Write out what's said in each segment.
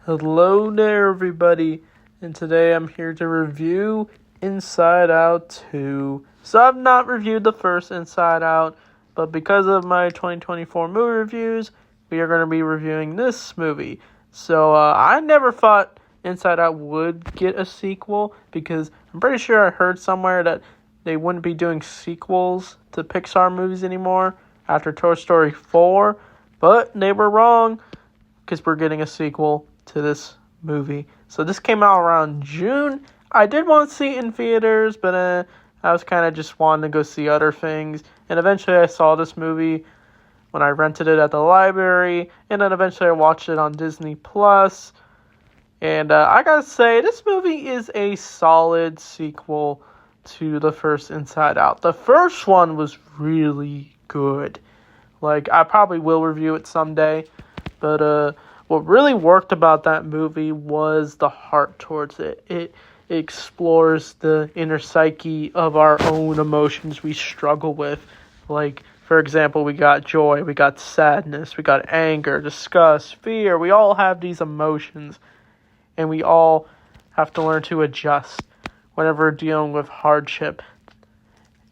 Hello there, everybody, and today I'm here to review Inside Out 2. So I've not reviewed the first Inside Out, but because of my 2024 movie reviews, we are going to be reviewing this movie. So I never thought Inside Out would get a sequel, because I'm pretty sure I heard somewhere that they wouldn't be doing sequels to Pixar movies anymore after Toy Story 4, but they were wrong, because we're getting a sequel to this movie. So this came out around June. I did want to see it in theaters, but I was kind of just wanting to go see other things. And eventually I saw this movie when I rented it at the library. And then eventually I watched it on Disney Plus. And I gotta say, this movie is a solid sequel to the first Inside Out. The first one was really good. Like, I probably will review it someday. But what really worked about that movie was the heart towards it. It explores the inner psyche of our own emotions we struggle with. Like, for example, we got joy, we got sadness, we got anger, disgust, fear. We all have these emotions, and we all have to learn to adjust whenever we're dealing with hardship.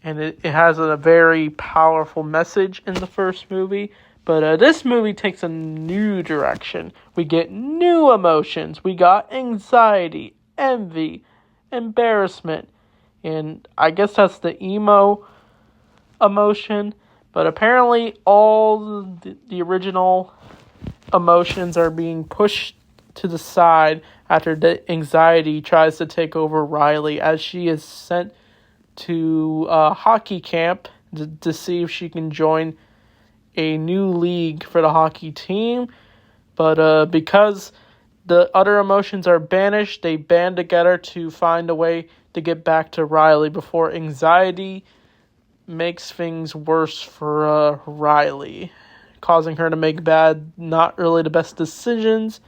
And it has a very powerful message in the first movie. But this movie takes a new direction. We get new emotions. We got anxiety, envy, embarrassment. And I guess that's the emo emotion. But apparently all the original emotions are being pushed to the side after the anxiety tries to take over Riley, as she is sent to hockey camp to see if she can join a new league for the hockey team. But because the other emotions are banished, they band together to find a way to get back to Riley before anxiety makes things worse for Riley, causing her to make not really the best decisions.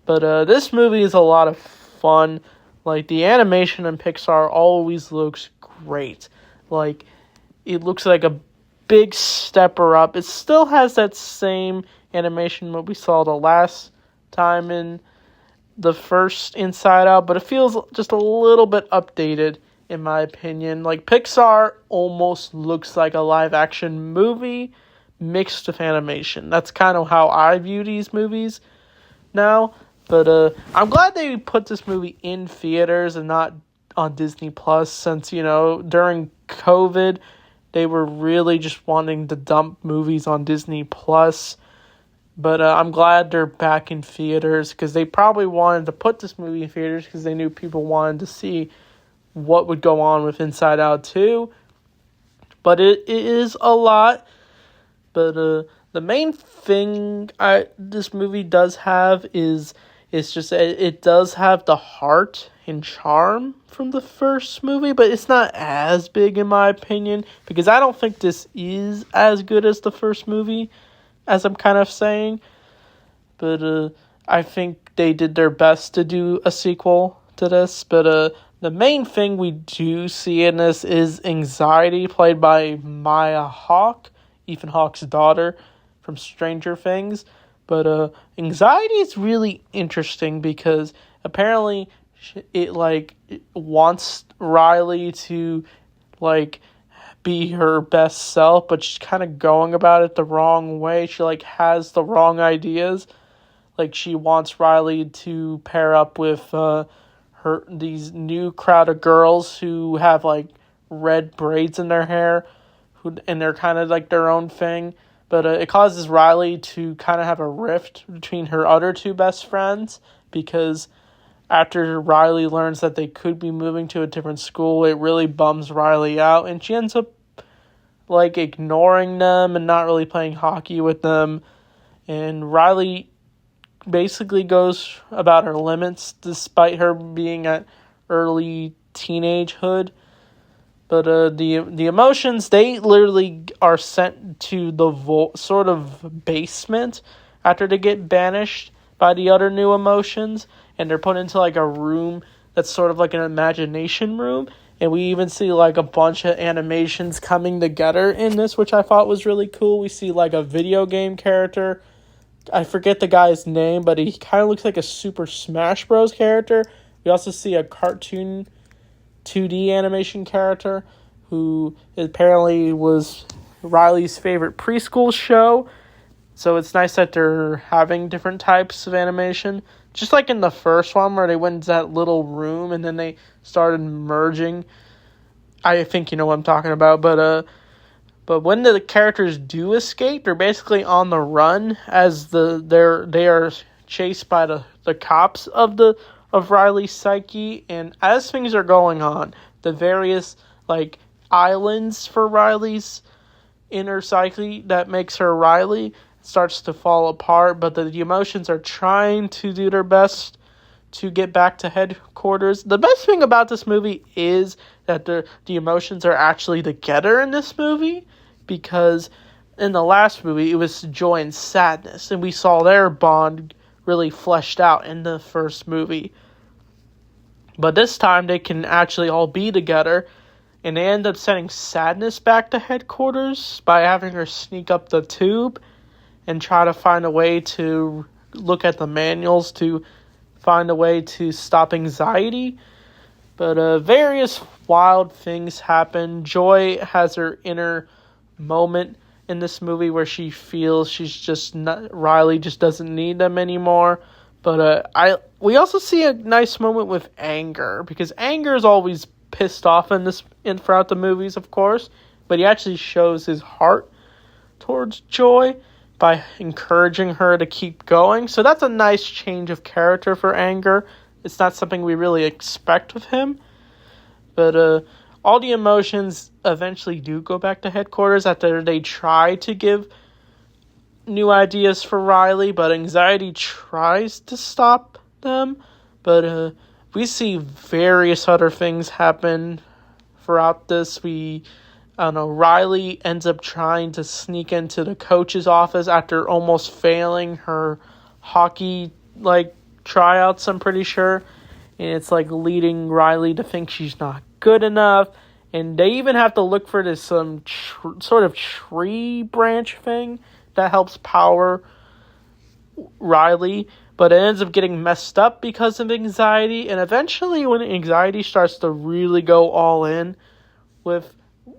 But this movie is a lot of fun. Like, the animation in Pixar always looks great. Like, it looks like a big stepper up. It still has that same animation that we saw the last time in the first Inside Out, but it feels just a little bit updated, in my opinion. Like, Pixar almost looks like a live action movie mixed with animation. That's kind of how I view these movies now. But I'm glad they put this movie in theaters and not on Disney Plus, since, during COVID, they were really just wanting to dump movies on Disney Plus. But I'm glad they're back in theaters, because they probably wanted to put this movie in theaters because they knew people wanted to see what would go on with Inside Out 2. But it is a lot. But the main thing this movie does have is it does have the heart and charm from the first movie, but it's not as big, in my opinion, because I don't think this is as good as the first movie, as I'm kind of saying. But I think they did their best to do a sequel to this. But the main thing we do see in this is anxiety, played by Maya Hawke, Ethan Hawke's daughter from Stranger Things. But anxiety is really interesting, because apparently it wants Riley to be her best self, but she's kind of going about it the wrong way. She has the wrong ideas. She wants Riley to pair up with these new crowd of girls who have red braids in their hair, and they're kind of their own thing. But it causes Riley to kind of have a rift between her other two best friends, because after Riley learns that they could be moving to a different school, it really bums Riley out, and she ends up ignoring them and not really playing hockey with them. And Riley basically goes about her limits, despite her being at early teenagehood. But the emotions, they literally are sent to the sort of basement after they get banished by the other new emotions, and they're put into a room that's sort of an imagination room. And we even see a bunch of animations coming together in this, which I thought was really cool. We see a video game character I forget the guy's name, but he kind of looks like a Super Smash Bros. Character. We also see a cartoon 2D animation character who apparently was Riley's favorite preschool show. So it's nice that they're having different types of animation. Just like in the first one where they went into that little room and then they started merging. I think you know what I'm talking about, but when the characters do escape, they're basically on the run as they are chased by the cops of Riley's psyche, and as things are going on, the various like islands for Riley's inner psyche that makes her Riley starts to fall apart, but the emotions are trying to do their best to get back to headquarters. The best thing about this movie is that the emotions are actually together in this movie, because in the last movie it was joy and sadness, and we saw their bond really fleshed out in the first movie. But this time they can actually all be together, and they end up sending Sadness back to headquarters by having her sneak up the tube and try to find a way to look at the manuals to find a way to stop anxiety. But various wild things happen. Joy has her inner moment in this movie where she feels she's just not, Riley just doesn't need them anymore. But we also see a nice moment with Anger, because Anger is always pissed off throughout the movies, of course, but he actually shows his heart towards Joy by encouraging her to keep going. So that's a nice change of character for Anger. It's not something we really expect with him. But all the emotions eventually do go back to headquarters after they try to give new ideas for Riley, but Anxiety tries to stop them. But we see various other things happen throughout this. Riley ends up trying to sneak into the coach's office after almost failing her hockey tryouts, I'm pretty sure. And it's leading Riley to think she's not good enough. And they even have to look for this sort of tree branch thing that helps power Riley. But it ends up getting messed up because of Anxiety. And eventually when Anxiety starts to really go all in with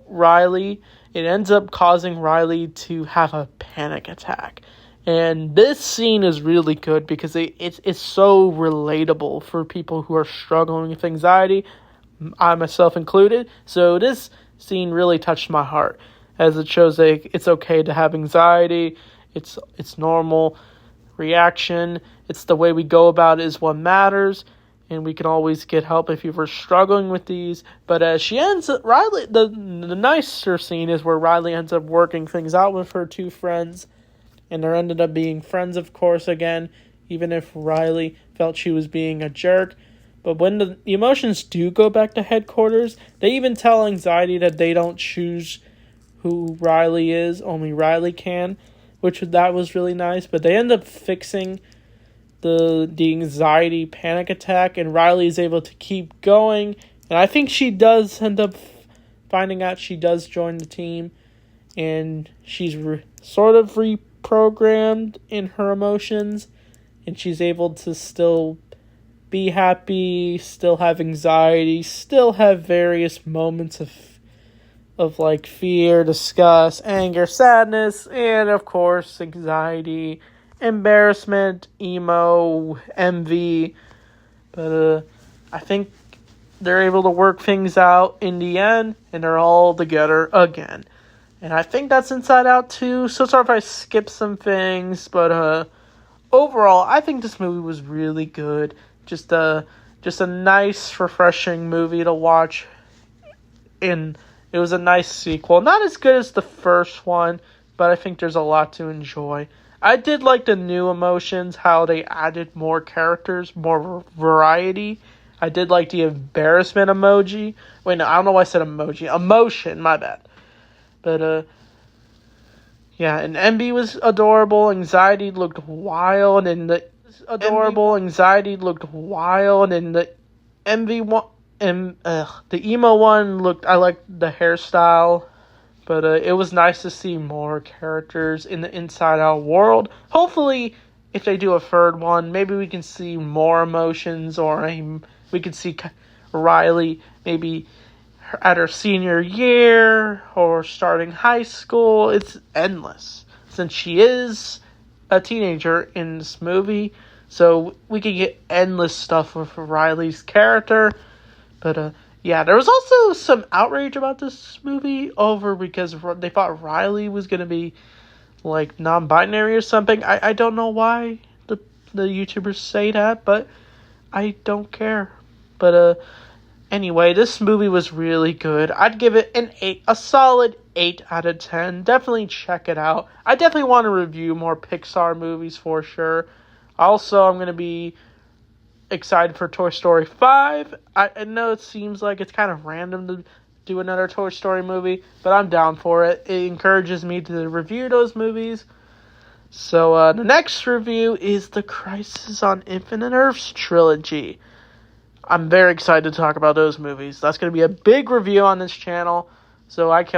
Riley, it ends up causing Riley to have a panic attack. And this scene is really good because it's so relatable for people who are struggling with anxiety, I myself included. So this scene really touched my heart, as it shows that it's okay to have anxiety. It's normal reaction. It's the way we go about it is what matters. And we can always get help if you're struggling with these. But as she ends up, Riley, the nicer scene is where Riley ends up working things out with her two friends. And they ended up being friends, of course, again, even if Riley felt she was being a jerk. But when the emotions do go back to headquarters, they even tell Anxiety that they don't choose who Riley is, only Riley can, that was really nice. But they end up fixing the anxiety panic attack, and Riley is able to keep going. And I think she does end up finding out she does join the team, and she's sort of reprogrammed in her emotions, and she's able to still be happy, still have anxiety, still have various moments of fear, disgust, anger, sadness, and of course anxiety, embarrassment, emo, envy. But I think they're able to work things out in the end, and they're all together again. And I think that's Inside Out 2. So sorry if I skipped some things, but overall, I think this movie was really good. Just a nice, refreshing movie to watch. And it was a nice sequel. Not as good as the first one, but I think there's a lot to enjoy. I did like the new emotions, how they added more characters, more variety. I did like the embarrassment emoji. Wait, no, I don't know why I said emoji. Emotion, my bad. But, yeah, and Envy was adorable. Anxiety looked wild, and the Envy one, and the emo one looked, I liked the hairstyle But it was nice to see more characters in the Inside Out world. Hopefully, if they do a third one, maybe we can see more emotions, or we can see Riley maybe at her senior year or starting high school. It's endless since she is a teenager in this movie. So we could get endless stuff with Riley's character. But yeah, there was also some outrage about this movie because they thought Riley was going to be like non-binary or something. I don't know why the YouTubers say that, but I don't care. But anyway, this movie was really good. I'd give it a solid 8 out of 10. Definitely check it out. I definitely want to review more Pixar movies for sure. Also, I'm going to be excited for Toy Story 5. I know it seems like it's kind of random to do another Toy Story movie, but I'm down for it. It encourages me to review those movies. So the next review is the Crisis on Infinite Earths trilogy. I'm very excited to talk about those movies. That's going to be a big review on this channel, so I can't